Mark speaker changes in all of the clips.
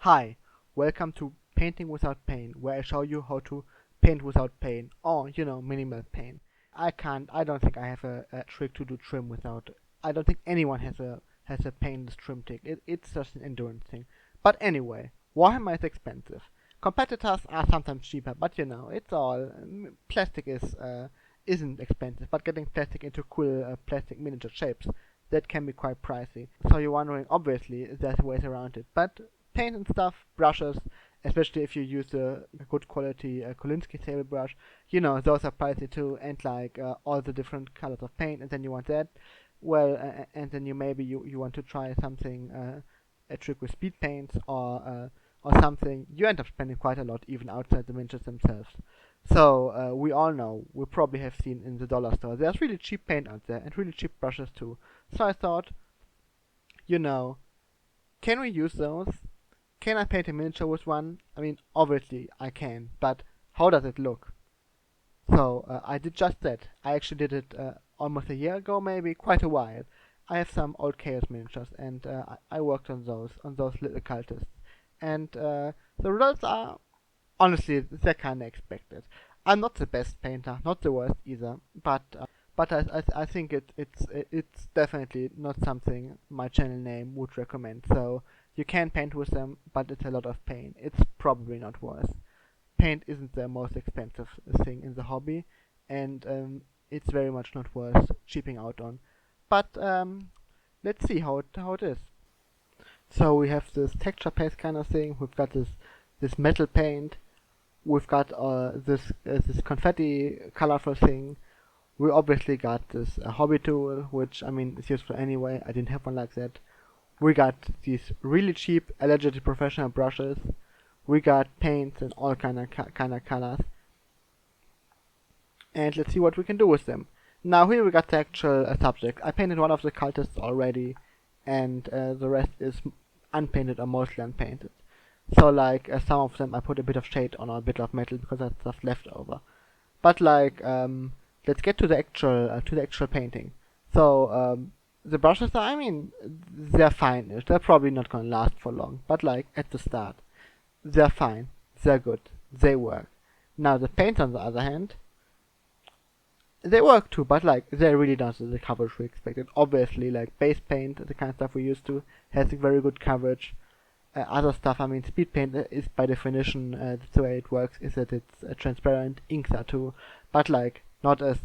Speaker 1: Hi, welcome to Painting Without Pain, where I show you how to paint without pain, or, minimal pain. I don't think I have a trick to do trim without, I don't think anyone has a painless trim trick. It's just an endurance thing. But anyway, Warhammer is expensive. Competitors are sometimes cheaper, but it's all, plastic isn't expensive, but getting plastic into cool plastic miniature shapes, that can be quite pricey. So you're wondering, obviously, there's ways around it, but paint and stuff, brushes, especially if you use a good quality Kolinsky table brush, those are pricey too, and like all the different colors of paint, and then you want that, well, and then you want to try something, a trick with speed paints or something, you end up spending quite a lot even outside the miniatures themselves. So we all know, we probably have seen in the dollar store, there's really cheap paint out there and really cheap brushes too. So I thought, you know, can we use those? Can I paint a miniature with one? I mean, obviously I can, but how does it look? So I did just that. I actually did it almost a year ago, maybe quite a while. I have some old Chaos miniatures, and I worked on those little cultists, and the results are honestly they're kind of expected. I'm not the best painter, not the worst either, but I think it's definitely not something my channel name would recommend. So you can paint with them, but it's a lot of pain. It's probably not worth. Paint isn't the most expensive thing in the hobby, and it's very much not worth cheaping out on. But let's see how it is. So we have this texture paste kind of thing. We've got this metal paint. We've got this confetti colorful thing. We obviously got this hobby tool, which I mean is useful anyway. I didn't have one like that. We got these really cheap, allegedly professional brushes. We got paints and all kind of colors. And let's see what we can do with them. Now here we got the actual subject. I painted one of the cultists already, and the rest is unpainted or mostly unpainted. So like some of them I put a bit of shade on or a bit of metal because that's stuff left over. But like let's get to the actual painting. So the brushes are, I mean, they're fine-ish. They're probably not gonna last for long. But like at the start, they're fine. They're good. They work. Now the paint on the other hand, they work too, but like they really don't have the coverage we expected. Obviously, like base paint, the kind of stuff we used to, has a very good coverage. Other stuff, I mean, speed paint is by definition, that's the way it works, is that it's transparent. Inks are too, but like not as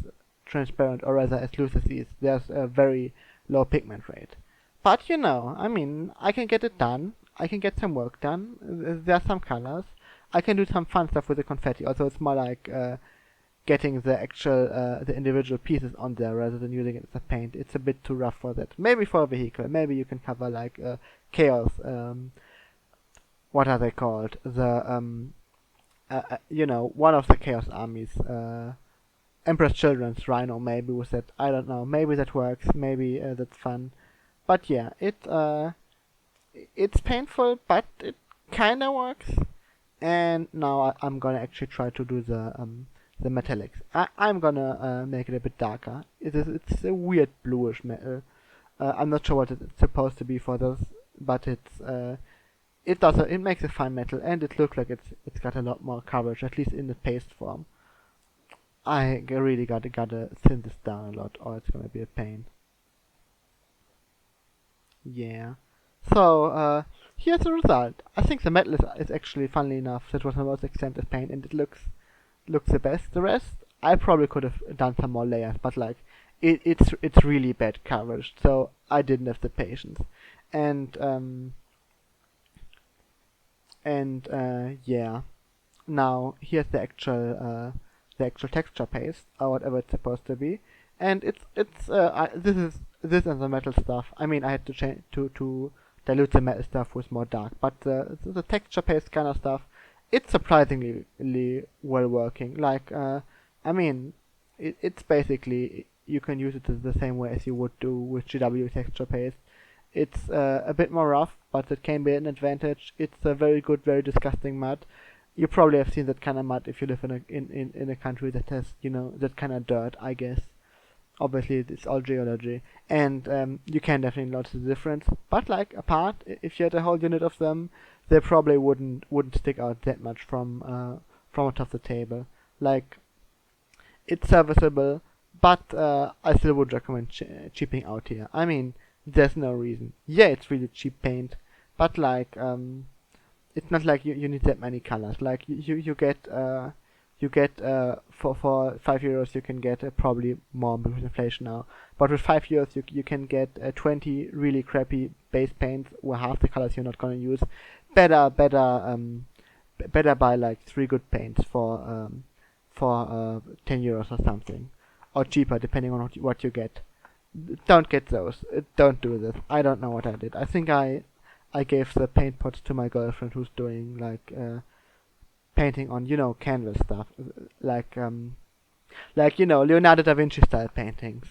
Speaker 1: transparent, or rather as loose as these. There's a very low pigment rate. But I mean, I can get it done. I can get some work done. There are some colors. I can do some fun stuff with the confetti. Also, it's more like getting the actual the individual pieces on there rather than using it as a paint. It's a bit too rough for that. Maybe for a vehicle. Maybe you can cover like chaos. What are they called? One of the chaos armies. Emperor's Children's Rhino, maybe with that. I don't know. Maybe that works. Maybe that's fun. But yeah, it's painful, but it kinda works. And now I'm gonna actually try to do the metallics. I'm gonna make it a bit darker. It's a weird bluish metal. I'm not sure what it's supposed to be for this, but it makes a fine metal, and it looks like it's got a lot more coverage, at least in the paste form. I really gotta thin this down a lot, or it's gonna be a pain. Yeah. So here's the result. I think the metal is actually, funnily enough, that was the most extensive paint, and it looks the best. The rest, I probably could have done some more layers, but like it's really bad coverage, so I didn't have the patience. And yeah. Now here's the actual texture paste, or whatever it's supposed to be, and this is the metal stuff. I mean, I had to change to dilute the metal stuff with more dark, but the texture paste kind of stuff, it's surprisingly well working. Like I mean, it's basically, you can use it the same way as you would do with GW texture paste. It's a bit more rough, but it can be an advantage. It's a very good, very disgusting mud. You probably have seen that kind of mud if you live in a country that has, that kind of dirt, I guess. Obviously, it's all geology, and you can definitely notice the difference. But like apart, if you had a whole unit of them, they probably wouldn't stick out that much from atop the table. Like, it's serviceable, but I still would recommend cheaping out here. I mean, there's no reason. Yeah, it's really cheap paint, but like it's not like you need that many colors. Like you get for €5 you can get probably more because inflation now. But with €5 you can get 20 really crappy base paints where half the colors you're not gonna use. Better buy like 3 good paints for €10 or something, or cheaper depending on what you get. Don't get those. Don't do this. I don't know what I did. I think I gave the paint pots to my girlfriend who's doing like painting on canvas stuff, like Leonardo da Vinci style paintings.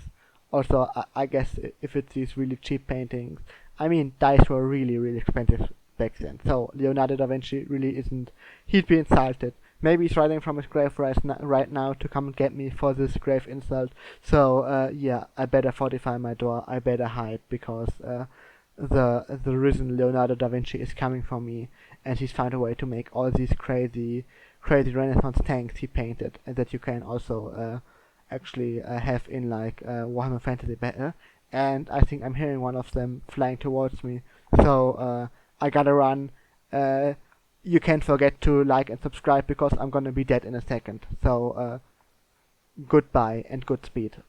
Speaker 1: Also, I guess if it's these really cheap paintings, I mean dyes were really expensive back then. So Leonardo da Vinci really isn't. He'd be insulted. Maybe he's riding from his grave right now to come and get me for this grave insult. So yeah, I better fortify my door. I better hide because the risen Leonardo da Vinci is coming for me, and he's found a way to make all these crazy Renaissance tanks he painted, and that you can also actually have in like Warhammer Fantasy Battle. And I think I'm hearing one of them flying towards me. So I gotta run. You can't forget to like and subscribe because I'm gonna be dead in a second. So goodbye and good speed.